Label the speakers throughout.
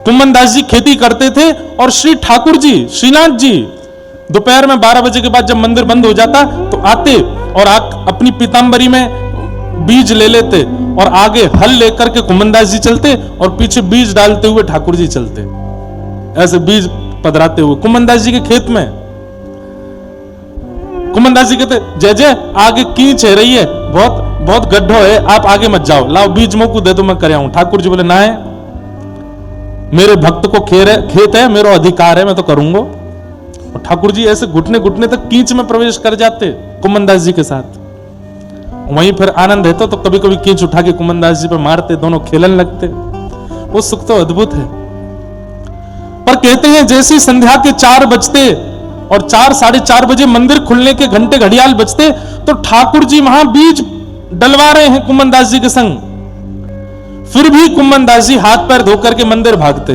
Speaker 1: कुम्मन दास जी खेती करते थे और श्री ठाकुर जी, श्रीनाथ जी दोपहर में 12 बजे के बाद जब मंदिर बंद हो जाता तो आते और अपनी पीतांबरी में बीज ले लेते और आगे हल लेकर के कुम्मन दास जी चलते और पीछे बीज डालते हुए ठाकुर जी चलते, ऐसे बीज पधराते हुए कुम्मन दास जी के खेत में। कुम्मन दास जी कहते जय जय आगे कीच है रही है, बहुत बहुत गड्ढो है, आप आगे मत जाओ, लाओ बीज मोकू दे दो मैं कर आऊं। ठाकुर जी बोले ना है, मेरे भक्त को खेत है, मेरा अधिकार है, मैं तो करूंगा। और ठाकुर जी ऐसे घुटने घुटने तक कीच में प्रवेश कर जाते कुम्मन दास जी के साथ। वहीं फिर आनंद है तो कभी कभी कीच उठा के कुम्मन दास जी पे मारते, दोनों खेलन लगते। वो सुख तो अद्भुत है। पर कहते हैं जैसे संध्या के 4 बजते और 4 साढ़े 4 बजे मंदिर खुलने के घंटे घड़ियाल बजते तो ठाकुर जी वहां बीज डलवा रहे हैं कुम्मन दास जी के संग। फिर भी कुम्मन दास जी हाथ पैर धोकर के मंदिर भागते।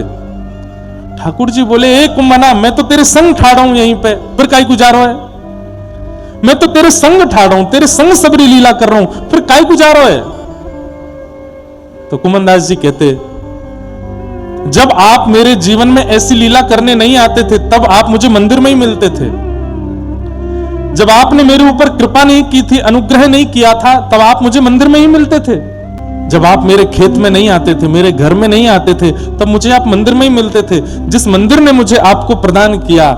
Speaker 1: ठाकुर जी बोले ए कुम्मना, मैं तो तेरे संग ठाड़ा हूं यहीं पे, फिर काई गुजारो है? मैं तो तेरे संग ठाड़ा हूं, तेरे संग सबरी लीला कर रहा हूं, फिर काई गुजारो है? तो कुम्मन दास जी कहते जब आप मेरे जीवन में ऐसी लीला करने नहीं आते थे तब आप मुझे मंदिर में ही मिलते थे। जब आपने मेरे ऊपर कृपा नहीं की थी, अनुग्रह नहीं किया था, तब आप मुझे मंदिर में ही मिलते थे। जब आप मेरे खेत में नहीं आते थे, मेरे घर में नहीं आते थे, तब मुझे आप मंदिर में ही मिलते थे। जिस मंदिर ने मुझे आपको प्रदान किया,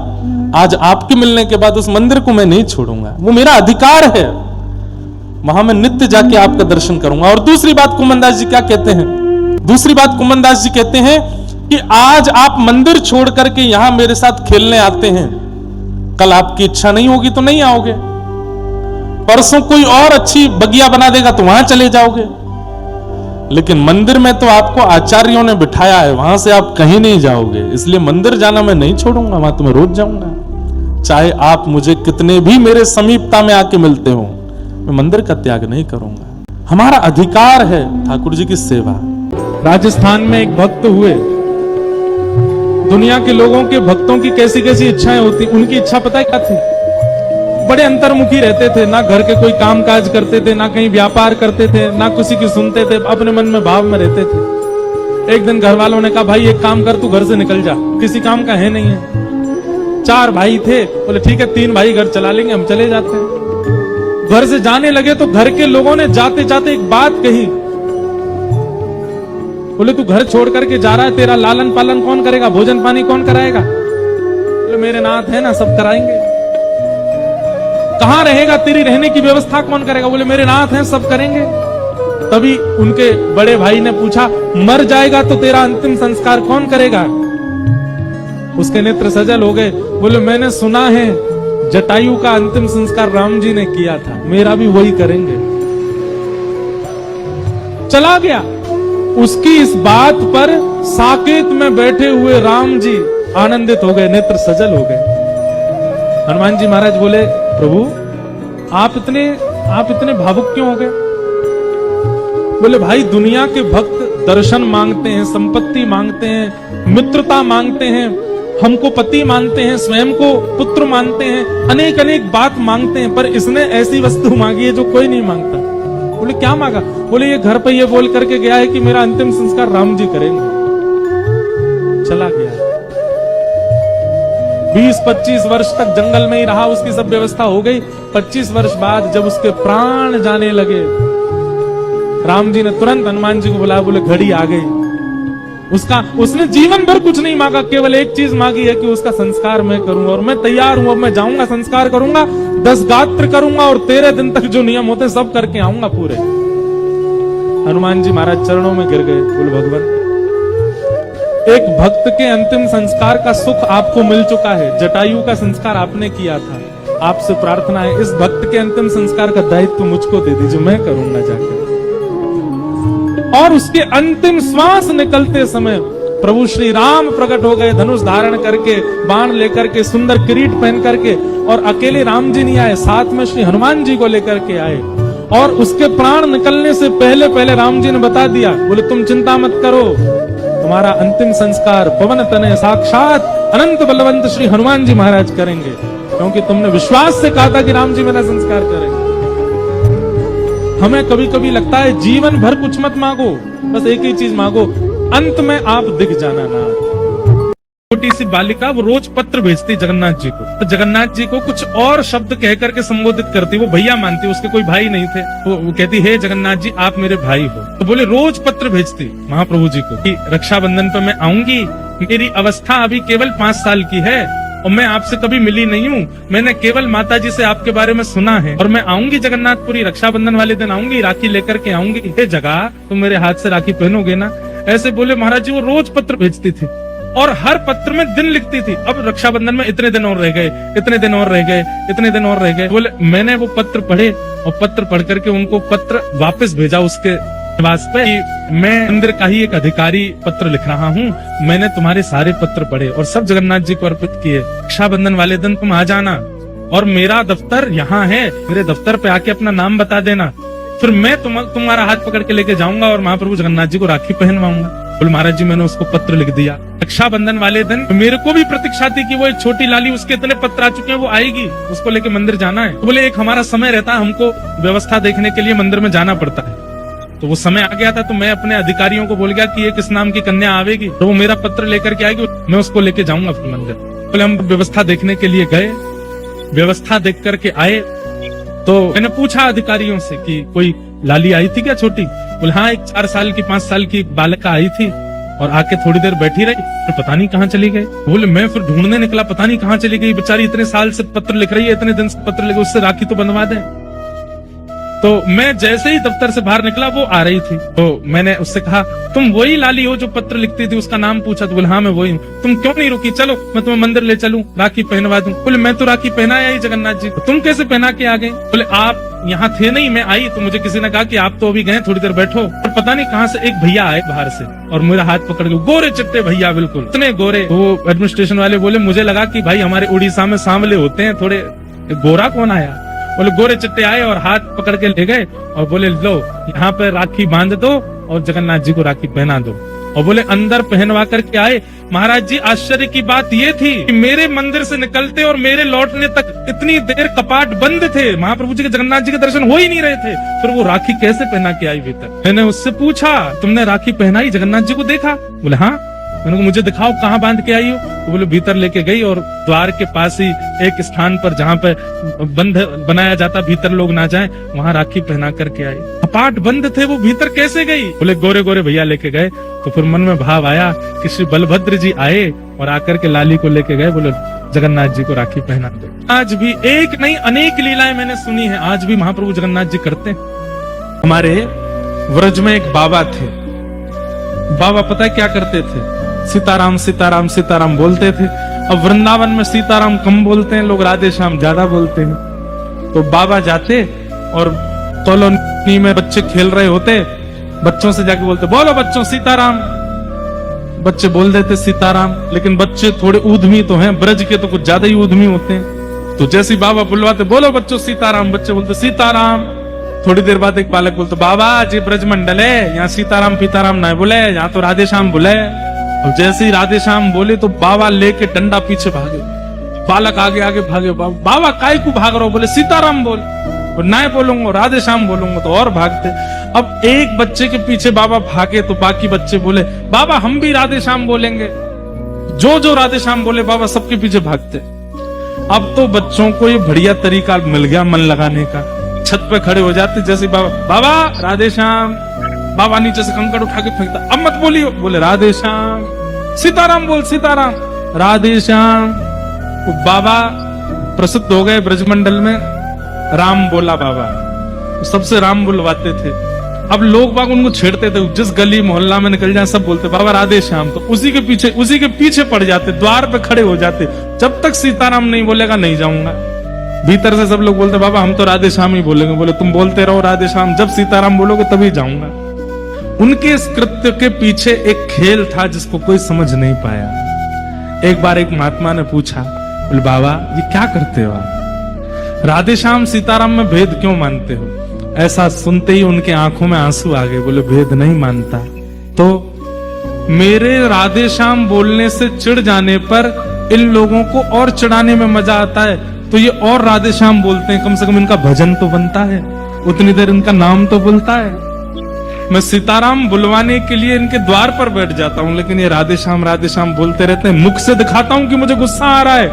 Speaker 1: आज आपके मिलने के बाद उस मंदिर को मैं नहीं छोड़ूंगा, वो मेरा अधिकार है। वहां मैं नित्य जाके आपका दर्शन करूंगा। और दूसरी बात कुम्मन दास जी क्या कहते हैं? दूसरी बात कुम्मन दास जी कहते हैं कि आज आप मंदिर छोड़ करके यहां मेरे साथ खेलने आते हैं, कल आपकी इच्छा नहीं होगी तो नहीं आओगे, परसों कोई और अच्छी बगिया बना देगा तो वहां चले जाओगे, लेकिन मंदिर में तो आपको आचार्यों ने बिठाया है, वहां से आप कहीं नहीं जाओगे। इसलिए मंदिर जाना मैं नहीं छोड़ूंगा, वहां तो मैं रोज जाऊंगा। चाहे आप मुझे कितने भी मेरे समीपता में आके मिलते हो, मैं मंदिर का त्याग नहीं करूंगा। हमारा अधिकार है ठाकुर जी की सेवा। राजस्थान में एक भक्त हुए, दुनिया के लोगों के भक्तों की कैसी कैसी इच्छाएं होती, उनकी इच्छा पता है क्या थी? बड़े अंतर्मुखी रहते थे, ना घर के कोई काम काज करते थे, ना कहीं व्यापार करते थे, ना किसी की सुनते थे, अपने मन में भाव में रहते थे। एक दिन घर वालों ने कहा भाई एक काम कर, तू घर से निकल जा, किसी काम का है नहीं है। 4 भाई थे, बोले ठीक है 3 भाई घर चला लेंगे, हम चले जाते हैं। घर से जाने लगे तो घर के लोगों ने जाते जाते एक बात कही, बोले तू घर छोड़ करके जा रहा है, तेरा लालन पालन कौन करेगा, भोजन पानी कौन कराएगा? बोले मेरे नाथ है ना, सब कराएंगे। कहां रहेगा, तेरी रहने की व्यवस्था कौन करेगा? बोले मेरे नाथ हैं, सब करेंगे। तभी उनके बड़े भाई ने पूछा मर जाएगा तो तेरा अंतिम संस्कार कौन करेगा? उसके नेत्र सजल हो गए। बोले मैंने सुना है जटायु का अंतिम संस्कार राम जी ने किया था, मेरा भी वही करेंगे। चला गया। उसकी इस बात पर साकेत में बैठे हुए राम जी आनंदित हो गए, नेत्र सजल हो गए। हनुमान जी महाराज बोले प्रभु आप इतने भावुक क्यों हो गए? बोले भाई दुनिया के भक्त दर्शन मांगते हैं, संपत्ति मांगते हैं, मित्रता मांगते हैं, हमको पति मानते हैं, स्वयं को पुत्र मानते हैं, अनेक अनेक बात मांगते हैं, पर इसने ऐसी वस्तु मांगी है जो कोई नहीं मांगता। बोले क्या मांगा? बोले ये घर पे ये बोल करके गया है कि मेरा अंतिम संस्कार राम जी करेंगे। चला गया। 20-25 वर्ष तक जंगल में ही रहा, उसकी सब व्यवस्था हो गई। 25 वर्ष बाद जब उसके प्राण जाने लगे, राम जी ने तुरंत हनुमान जी को बुलाया, बोले घड़ी आ गई। उसने जीवन भर कुछ नहीं मांगा, केवल एक चीज मांगी है कि उसका संस्कार मैं करूंगा और मैं तैयार हूं, अब मैं जाऊंगा, संस्कार करूंगा, 10 गात्र करूंगा और 13 दिन तक जो नियम होते सब करके आऊंगा पूरे। हनुमान जी महाराज चरणों में गिर गए। बोले भगवान एक भक्त के अंतिम संस्कार का सुख आपको मिल चुका है, जटायु का संस्कार आपने किया था, आपसे प्रार्थना है इस भक्त के अंतिम संस्कार का दायित्व मुझको दे दीजिए, मैं करूंगा जाकर। और उसके अंतिम श्वास निकलते समय प्रभु श्री राम प्रकट हो गए, धनुष धारण करके, बाण लेकर के, सुंदर किरीट पहन करके। और अकेले राम जी नहीं आए, साथ में श्री हनुमान जी को लेकर के आए। और उसके प्राण निकलने से पहले पहले राम जी ने बता दिया, बोले तुम चिंता मत करो, तुम्हारा अंतिम संस्कार पवन तनय साक्षात अनंत बलवंत श्री हनुमान जी महाराज करेंगे, क्योंकि तुमने विश्वास से कहा था कि राम जी मेरा संस्कार करेंगे। हमें कभी कभी लगता है जीवन भर कुछ मत मांगो, बस एक ही चीज मांगो, अंत में आप दिख जाना नाथ। छोटी सी बालिका वो रोज पत्र भेजती जगन्नाथ जी को, तो जगन्नाथ जी को कुछ और शब्द कह करके संबोधित करती, वो भैया मानती, उसके कोई भाई नहीं थे। वो कहती, हे जगन्नाथ जी आप मेरे भाई हो। तो बोले रोज पत्र भेजती महाप्रभु जी को कि रक्षाबंधन पर मैं आऊंगी, मेरी अवस्था अभी केवल 5 साल की है और मैं आपसे कभी मिली नहीं हूँ, मैंने केवल माता जी से आपके बारे में सुना है और मैं आऊंगी जगन्नाथपुरी, रक्षाबंधन वाले दिन आऊंगी, राखी लेकर के आऊंगी, हे जगह तुम मेरे हाथ से राखी पहनोगे ना। ऐसे बोले महाराज जी। वो रोज पत्र भेजती थी और हर पत्र में दिन लिखती थी, अब रक्षाबंधन में इतने दिन और रह गए, इतने दिन और रह गए, इतने दिन और रह गए। बोले मैंने वो पत्र पढ़े और पत्र पढ़ करके उनको पत्र वापस भेजा उसके निवास पे कि मैं मंदिर का ही एक अधिकारी पत्र लिख रहा हूँ, मैंने तुम्हारे सारे पत्र पढ़े और सब जगन्नाथ जी को अर्पित किए, रक्षाबंधन वाले दिन तुम आ जाना और मेरा दफ्तर यहाँ है, मेरे दफ्तर पे आके अपना नाम बता देना, फिर मैं तुम्हारा हाथ पकड़ के लेके जाऊंगा और महाप्रभु जगन्नाथ जी को राखी पहनवाऊंगा। बोले महाराज जी मैंने उसको पत्र लिख दिया। रक्षाबंधन वाले दिन मेरे को भी प्रतीक्षा थी कि वो एक छोटी लाली, उसके इतने पत्र आ चुके हैं, वो आएगी, उसको लेके मंदिर जाना है। तो बोले एक हमारा समय रहता है, हमको व्यवस्था देखने के लिए मंदिर में जाना पड़ता है। तो वो समय आ गया था, तो मैं अपने अधिकारियों को बोल गया कि ये किस नाम की कन्या आवेगी, तो वो मेरा पत्र लेकर के आएगी, मैं उसको लेके जाऊंगा फिर मंदिर। बोले हम व्यवस्था देखने के लिए गए, व्यवस्था देख करके आए तो मैंने पूछा अधिकारियों से कि कोई लाली आई थी क्या छोटी। बोले हाँ, एक 4 साल की 5 साल की बालिका आई थी और आके थोड़ी देर बैठी रही, फिर पता नहीं कहाँ चली गई। बोले मैं फिर ढूंढने निकला, पता नहीं कहाँ चली गई, बेचारी इतने साल से पत्र लिख रही है, इतने दिन से पत्र लिख, उससे राखी तो बंधवा दे। तो मैं जैसे ही दफ्तर से बाहर निकला वो आ रही थी, तो मैंने उससे कहा तुम वही लाली हो जो पत्र लिखती थी, उसका नाम पूछा। तो बोले हाँ मैं वही हूँ। तुम क्यों नहीं रुकी, चलो मैं तुम्हें मंदिर ले चलूं, राखी पहनवा दूं। बोले मैं तो राखी पहनाया ही जगन्नाथ जी, तुम कैसे पहना के आ गए। बोले आप यहाँ थे नहीं, मैं आई तो मुझे किसी ने कहा कि आप तो अभी गए, थोड़ी देर बैठो। और पता नहीं कहाँ से एक भैया आए बाहर से और मेरा हाथ पकड़ के, गोरे चिट्टे भैया बिल्कुल इतने गोरे। वो एडमिनिस्ट्रेशन वाले बोले मुझे लगा कि भाई हमारे उड़ीसा में सांवले होते हैं थोड़े, गोरा कौन आया। बोले गोरे चिट्टे आए और हाथ पकड़ के ले गए और बोले लो यहाँ पे राखी बांध दो और जगन्नाथ जी को राखी पहना दो। और बोले अंदर पहनवा करके आए। महाराज जी आश्चर्य की बात ये थी कि मेरे मंदिर से निकलते और मेरे लौटने तक इतनी देर कपाट बंद थे, महाप्रभु जी के जगन्नाथ जी के दर्शन हो ही नहीं रहे थे, फिर वो राखी कैसे पहना के आई भीतर। मैंने उससे पूछा तुमने राखी पहनाई, जगन्नाथ जी को देखा। बोले हाँ। मैंने कहा मुझे दिखाओ कहाँ बांध के आई हो। तो बोले भीतर लेके गई और द्वार के पास ही एक स्थान पर जहाँ पे बंद बनाया जाता भीतर लोग ना जाएं, वहाँ राखी पहना करके आई। कपाट बंद थे, वो भीतर कैसे गई। बोले गोरे गोरे भैया लेके गए। तो फिर मन में भाव आया कि श्री बलभद्र जी आए और आकर के लाली को लेके गए, बोले जगन्नाथ जी को राखी पहना दे। आज भी एक नहीं अनेक लीलाएं मैंने सुनी है, आज भी महाप्रभु जगन्नाथ जी करते हैं। हमारे व्रज में एक बाबा थे, बाबा पता है क्या करते थे, सीताराम सीताराम सीताराम बोलते थे। अब वृंदावन में सीताराम कम बोलते हैं लोग, राधे श्याम ज्यादा बोलते हैं। तो बाबा जाते और कॉलोनी में बच्चे खेल रहे होते, बच्चों से जाके बोलते बोलो बच्चों सीताराम। बच्चे बोल देते सीताराम, लेकिन बच्चे थोड़े ऊधमी तो हैं, ब्रज के तो कुछ ज्यादा ही ऊधमी होते हैं। तो जैसे बाबा बुलवाते बोलो बच्चों सीताराम, बच्चे बोलते सीताराम। थोड़ी देर बाद एक बालक बोलते बाबा जी ब्रज मंडल है, यहाँ सीताराम पीताराम ना बोले, यहाँ तो राधे श्याम बोले। और जैसे ही राधे श्याम बोले तो बाबा लेके डंडा पीछे भागे, बालक आगे आगे भागे। बाबा काय को भाग रहे हो, बोले सीताराम बोल, ना बोलूंगा राधे श्याम बोलूंगा, तो और भागते। अब एक बच्चे के पीछे बाबा भागे तो बाकी बच्चे बोले बाबा हम भी राधे श्याम बोलेंगे, जो जो राधे श्याम बोले बाबा सबके पीछे भागते। अब तो बच्चों को ये बढ़िया तरीका मिल गया मन लगाने का, छत पे खड़े हो जाते, जैसे बाबा बाबा राधे श्याम, बाबा नीचे से कंकड़ उठा के फेंकता, अब मत बोलियो, बोले राधे श्याम, सीताराम बोल सीताराम, राधे श्याम। तो बाबा प्रसिद्ध हो गए ब्रजमंडल में, राम बोला बाबा, सबसे राम बुलवाते थे। अब लोग बाग उनको छेड़ते थे, जिस गली मोहल्ला में निकल जाए सब बोलते बाबा राधे श्याम, तो उसी के पीछे पड़ जाते, द्वार पे खड़े हो जाते, जब तक सीताराम नहीं बोलेगा नहीं जाऊंगा। भीतर से सब लोग बोलते बाबा हम तो राधे श्याम ही बोलेंगे। बोले तुम बोलते रहो राधे श्याम, जब सीताराम बोलोगे तभी जाऊंगा। उनके इस कृत्य के पीछे एक खेल था जिसको कोई समझ नहीं पाया। एक बार एक महात्मा ने पूछा, बोले बाबा ये क्या करते हो आप, राधे श्याम सीताराम में भेद क्यों मानते हो। ऐसा सुनते ही उनके आंखों में आंसू आ गए, बोले भेद नहीं मानता तो मेरे राधे श्याम बोलने से चिढ़ जाने पर इन लोगों को और चिढ़ाने में मजा आता है, तो ये और राधे श्याम बोलते हैं, कम से कम इनका भजन तो बनता है, उतनी देर इनका नाम तो बोलता है। मैं सीताराम बुलवाने के लिए इनके द्वार पर बैठ जाता हूं, लेकिन ये राधे श्याम बोलते रहते हैं। मुख से दिखाता हूं कि मुझे गुस्सा आ रहा है,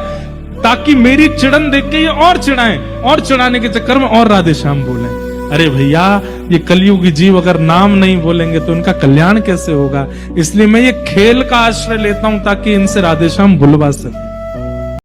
Speaker 1: ताकि मेरी चिड़न देख के ये और चिढ़ाएं, और चिढ़ाने के चक्कर में और राधे श्याम बोलें। अरे भैया, ये कलयुगी जीव अगर नाम नहीं बोलेंगे तो उनका कल्याण कैसे होगा? इसलिए मैं ये खेल का आश्रय लेता हूं ताकि इनसे राधे श्याम बुलवा सके।